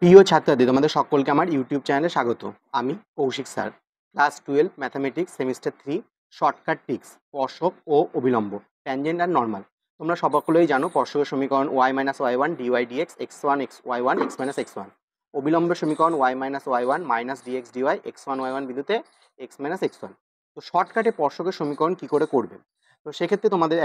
প্রিয় ছাত্রছাত্রী, তোমাদের সকলকে আমার ইউটিউব চ্যানেলে স্বাগত। আমি Kaushik sir. Class 12 mathematics semester 3 shortcut tricks, স্পর্শক ও অবিলম্ব, ট্যানজেন্ট আর নর্মাল। তোমরা সকলেই জানো স্পর্শকের সমীকরণ y minus y one d y d x x one x y one x minus x one, অবিলম্বের সমীকরণ y minus y one minus d x d y x one y one বিন্দুতে এক্স মাইনাস এক্স ওয়ান। তো শর্টকাটে স্পর্শকের সমীকরণ কী করে করবে? তো সেক্ষেত্রে তোমাদের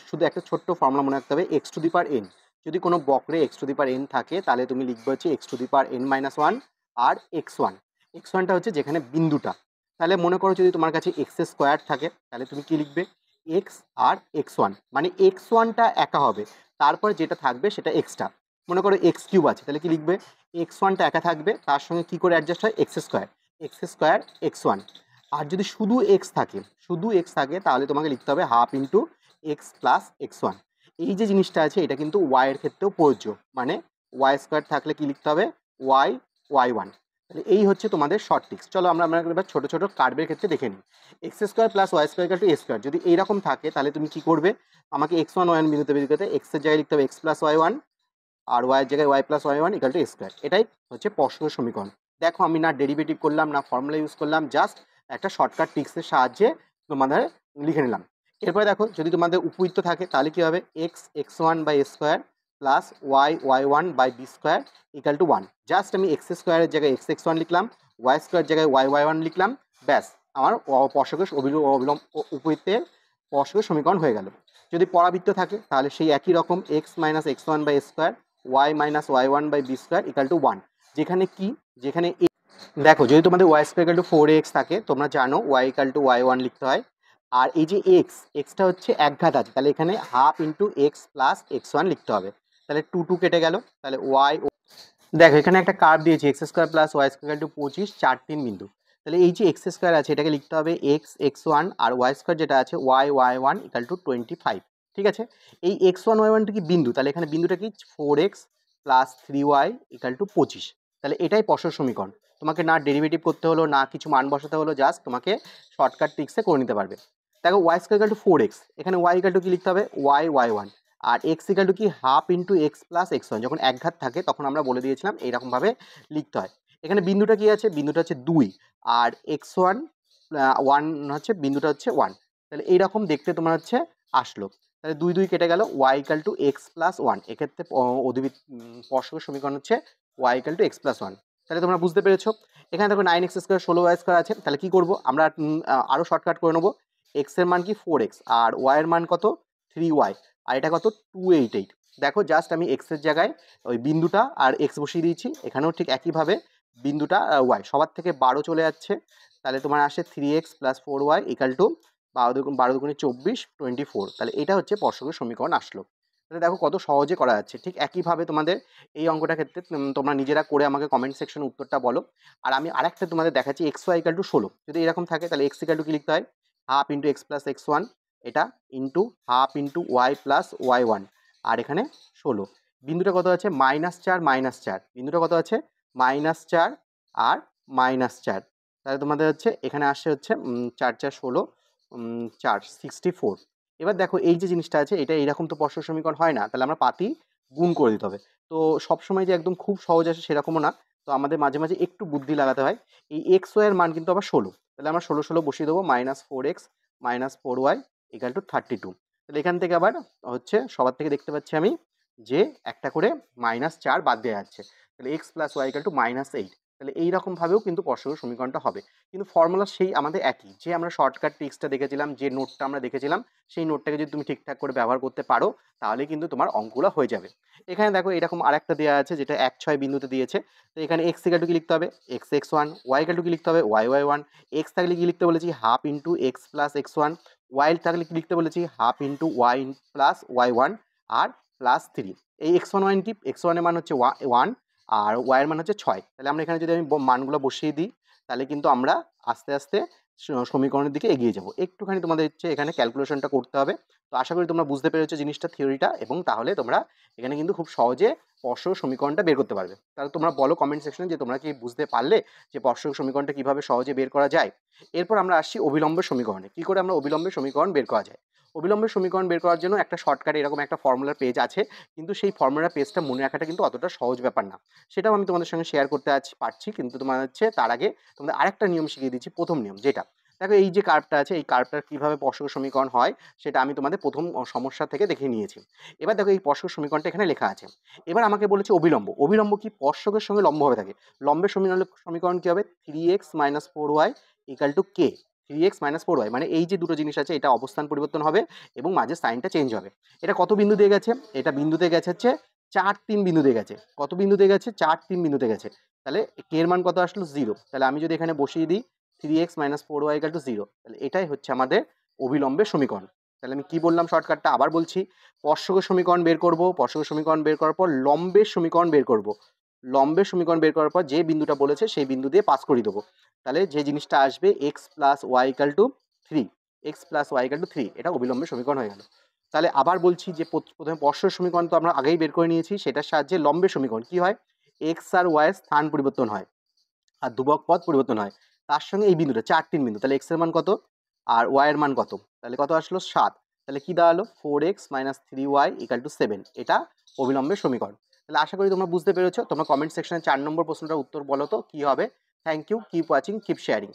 শুধু একটা ছোট্ট ফর্মুলা মনে রাখতে হবে, x to the power n. যদি কোনো বক্রে x to the power n থাকে তাহলে তুমি লিখবে হচ্ছে x to the power n minus one আর এক্স ওয়ান। এক্স ওয়ানটা হচ্ছে যেখানে বিন্দুটা। তাহলে মনে করো যদি তোমার কাছে এক্স স্কোয়ার থাকে তাহলে তুমি কি লিখবে? এক্স আর এক্স ওয়ান, মানে এক্স ওয়ানটা একা হবে, তারপর যেটা থাকবে সেটা এক্সটা। মনে করো এক্স কিউব আছে, তাহলে কি লিখবে? এক্স ওয়ানটা একা থাকবে, তার সঙ্গে কি করে অ্যাডজাস্ট হয়? X square x one. আর যদি শুধু এক্স থাকে তাহলে তোমাকে লিখতে হবে half into x plus x one. এই যে জিনিসটা আছে এটা কিন্তু ওয়াই এর ক্ষেত্রেও প্রযোজ্য, মানে ওয়াই স্কোয়ার থাকলে কি লিখতে হবে? Y y one. তাহলে এই হচ্ছে তোমাদের শর্ট ট্রিক্স। চলো আমরা এবার ছোটো ছোটো কার্ভের ক্ষেত্রে দেখে নিই। X square plus y square equal to a square যদি এইরকম থাকে তাহলে তুমি কি করবে? আমাকে এক্স ওয়ান ওয়াই ওয়ান বিন্দুতে এক্সের জায়গায় লিখতে হবে এক্স প্লাস ওয়াই ওয়ান, আর ওয়াইয়ের জায়গায় y plus y one equal to a square. এটাই হচ্ছে স্পর্শকের সমীকরণ। দেখো আমি না ডেরিভেটিভ করলাম না ফর্মুলা ইউজ করলাম, জাস্ট একটা শর্টকাট ট্রিক্সের সাহায্যে তোমাদের লিখে নিলাম। এরপরে দেখো যদি তোমাদের উপবৃত্ত থাকে তাহলে কি হবে? X x one by square plus y y one by b square equal to one. Just আমি এক্স স্কোয়ারের জায়গায় এক্স এক্স ওয়ান লিখলাম, ওয়াই স্কোয়ার জায়গায় ওয়াই ওয়াই ওয়ান লিখলাম, ব্যাস আমার স্পর্শকের উপবৃত্তের স্পর্শকের সমীকরণ হয়ে গেল। যদি পরাবৃত্ত থাকে তাহলে সেই একই রকম x minus x one by square y minus y one by b square equal to one. যেখানে দেখো যদি তোমাদের y square equal to four x থাকে, তোমরা জানো y equal to y one লিখতে হয়। আর এই যে এক্সটা হচ্ছে একঘাত আছে, তাহলে এখানে half into x plus x one লিখতে হবে। তাহলে টু টু কেটে গেল, তাহলে ওয়াই। দেখো এখানে একটা কার্ভ দিয়েছি x square plus y square to 25 4 3 বিন্দু। তাহলে এই যে এক্স স্কোয়ার আছে এটাকে লিখতে হবে এক্স এক্স ওয়ান, আর ওয়াই স্কোয়ার যেটা আছে y y one equal to 25। ঠিক আছে, এই এক্স ওয়ান ওয়াই ওয়ানটা কি বিন্দু, তাহলে এখানে বিন্দুটা কি? 4x plus 3y equal to 25। তাহলে এটাই স্পর্শক সমীকরণ। তোমাকে না ডেরিভেটিভ করতে হলো না কিছু মান বসাতে হলো, জাস্ট তোমাকে শর্টকাট ট্রিক্সে করে নিতে পারবে। দেখো Y square equal to 4x, এখানে ওয়াই ইকাল টু কি লিখতে হবে? Y y one. আর এক্স ইকাল টু কি? Half into x plus x one. যখন একঘাত থাকে তখন আমরা বলে দিয়েছিলাম এইরকমভাবে লিখতে হয়। এখানে বিন্দুটা কি আছে? বিন্দুটা হচ্ছে 2, আর এক্স ওয়ান ওয়ান হচ্ছে বিন্দুটা হচ্ছে 1। তাহলে এইরকম দেখতে তোমার হচ্ছে আসলো। তাহলে 2 2 কেটে গেল, y equal to x plus one. এক্ষেত্রে স্পর্শকের সমীকরণ হচ্ছে y equal to x plus one. তাহলে তোমরা বুঝতে পেরেছো। এখানে দেখো 9x স্কোয়ার 16y স্কোয়ার আছে, তাহলে কি করবো আমরা? আরও শর্টকাট করে নেবো। এক্স এর মান কি? 4x, আর ওয়াই এর মান কত? 3y, আর এটা কত? 288। দেখো জাস্ট আমি এক্সের জায়গায় ওই বিন্দুটা আর এক্স বসিয়ে দিয়েছি, এখানেও ঠিক একইভাবে বিন্দুটা আর ওয়াই সবার থেকে 12 চলে যাচ্ছে। তাহলে তোমার আসে 3x plus 4y equal to 12 দুগুণে 24 24। তাহলে এটা হচ্ছে স্পর্শকের সমীকরণ আসলো। তাহলে দেখো কত সহজে করা যাচ্ছে। ঠিক একইভাবে তোমাদের এই অঙ্কটার ক্ষেত্রে তোমরা নিজেরা করে আমাকে কমেন্ট সেকশনে উত্তরটা বলো। আর আমি আরেকটা তোমাদের দেখাচ্ছি, এক্স ওয়াই ইকাল টু 16 যদি এরকম থাকে তাহলে এক্স ইকাল টু কি লিখতে হয়? Half into x plus x one, এটা into half into y plus y one, আর এখানে 16। বিন্দুটা কত আছে? -4 বিন্দুটা কত আছে? -4 আর -4। তাহলে তোমাদের হচ্ছে এখানে আসছে হচ্ছে 4 4 16, 4 64। এবার দেখো এই যে জিনিসটা আছে এটা এইরকম তো স্পর্শক সমীকরণ হয় না, তাহলে আমরা পাতি গুণ করে দিতে হবে। তো সবসময় যে একদম খুব সহজ আসে সেরকমও না, তো আমাদের মাঝে মাঝে একটু বুদ্ধি লাগাতে হয়। এই এক্স ওয়াই এর মান কিন্তু আবার 16, তাহলে আমরা 16 16 বসিয়ে দেবো, -4x -4y ইকাল টু 32। তাহলে এখান থেকে আবার হচ্ছে সবার থেকে দেখতে পাচ্ছি আমি যে একটা করে -4 বাদ দেওয়া যাচ্ছে, তাহলে x plus y equal to -8। তাহলে এইরকমভাবেও কিন্তু স্পর্শকের সমীকরণটা হবে, কিন্তু ফর্মুলা সেই আমাদের একই। যে আমরা শর্টকাট ট্রিক্সটা দেখেছিলাম, যে নোটটা আমরা দেখেছিলাম, সেই নোটটাকে যদি তুমি ঠিকঠাক করে ব্যবহার করতে পারো তাহলে কিন্তু তোমার অঙ্কগুলো হয়ে যাবে। এখানে দেখো এরকম আরেকটা দেওয়া আছে যেটা 1 6 বিন্দুতে দিয়েছে। তো এখানে এক্স ইকাল টু কি লিখতে হবে? X x one. Y equal to কি লিখতে হবে? Y y one. এক্স থাকলে কি লিখতে বলেছি? Half into x plus x one. Y থাকলে কি লিখতে বলেছি? Half into y plus y one আর প্লাস 3। এই এক্স ওয়ান ওয়ান কি? এক্স ওয়ানের মান হচ্ছে 1 আর ওয়াইয়ের মান হচ্ছে 6। তাহলে আমরা এখানে যদি আমি মানগুলো বসিয়ে দিই তাহলে কিন্তু আমরা আস্তে আস্তে সমীকরণের দিকে এগিয়ে যাব। একটুখানি তোমাদের হচ্ছে এখানে ক্যালকুলেশনটা করতে হবে। তো আশা করি তোমরা বুঝতে পেরেছো জিনিসটা, থিওরিটা, এবং তাহলে তোমরা এখানে কিন্তু খুব সহজে স্পর্শক সমীকরণটা বের করতে পারবে। তাহলে তোমরা বলো কমেন্ট সেকশনে যে তোমরা কি বুঝতে পারলে যে স্পর্শক সমীকরণটা কীভাবে সহজে বের করা যায়। এরপর আমরা আসছি অবিলম্বের সমীকরণে। কী করে আমরা অবিলম্বের সমীকরণ বের করা যায়। অবিলম্বের সমীকরণ বের করার জন্য একটা শর্টকাটে এরকম একটা ফর্মুলার পেজ আছে, কিন্তু সেই ফর্মুলার পেজটা মনে রাখাটা কিন্তু অতটা সহজ ব্যাপার না। সেটাও আমি তোমাদের সঙ্গে শেয়ার করতে পারছি, কিন্তু তোমার হচ্ছে তার আগে তোমাদের আরেকটা নিয়ম শিখিয়ে দিচ্ছি। প্রথম নিয়ম যেটা, দেখো এই যে কার্ভটা আছে, এই কার্ভটার কীভাবে স্পর্শক সমীকরণ হয় সেটা আমি তোমাদের প্রথম সমস্যা থেকে দেখিয়ে নিয়েছি। এবার দেখো এই স্পর্শক সমীকরণটা এখানে লেখা আছে। এবার আমাকে বলেছে অবিলম্ব। অবিলম্ব কি? স্পর্শকের সঙ্গে লম্বভাবে থাকে। লম্বের সমীকরণ কী হবে? 3x - 4y = k। 3x - 4y মানে এই যে দুটো জিনিস আছে, এটা অবস্থান পরিবর্তন হবে এবং মাঝে সাইনটা চেঞ্জ হবে। এটা কত বিন্দু দিয়ে গেছে? এটা বিন্দুতে গেছে হচ্ছে 4, 3 বিন্দুতে গেছে। কত বিন্দুতে গেছে? 4, 3 বিন্দুতে গেছে। তাহলে কে এর মান কত আসলো? 0। তাহলে আমি যদি এখানে বসিয়ে দিই 3x - 4y = 0, তাহলে এটাই হচ্ছে আমাদের অবিলম্বের সমীকরণ। তাহলে আমি কি বললাম শর্টকাটটা আবার বলছি। স্পর্শকের সমীকরণ বের করব, স্পর্শকের সমীকরণ বের করার পর লম্বের সমীকরণ বের করব। লম্বের সমীকরণ বের করার পর যে বিন্দুটা বলেছে সেই বিন্দু দিয়ে পাস করিয়ে দেবো। তাহলে যে জিনিসটা আসবে x + y = 3, x + y = 3, এটা অবিলম্বের সমীকরণ হয়ে গেল। তাহলে আবার বলছি যে প্রথমে স্পর্শকের সমীকরণ তো আমরা আগেই বের করে নিয়েছি, সেটার সাহায্যে লম্বের সমীকরণ কী হয়? x আর y এর স্থান পরিবর্তন হয় আর ধ্রুবক পদ পরিবর্তন হয়। তার সঙ্গে এই বিন্দুটা 4, 3 বিন্দু, তাহলে x এর মান কত আর y এর মান কত? তাহলে কত আসলো? 7। তাহলে কি দাঁড়ালো? 4x - 3y = 7। এটা অবিলম্বের সমীকরণ। তাহলে আশা করি তোমরা বুঝতে পেরেছো। তোমরা কমেন্ট সেকশনে 4 নম্বর প্রশ্নটার উত্তর বলো তো কী হবে। Thank you, keep watching, keep sharing.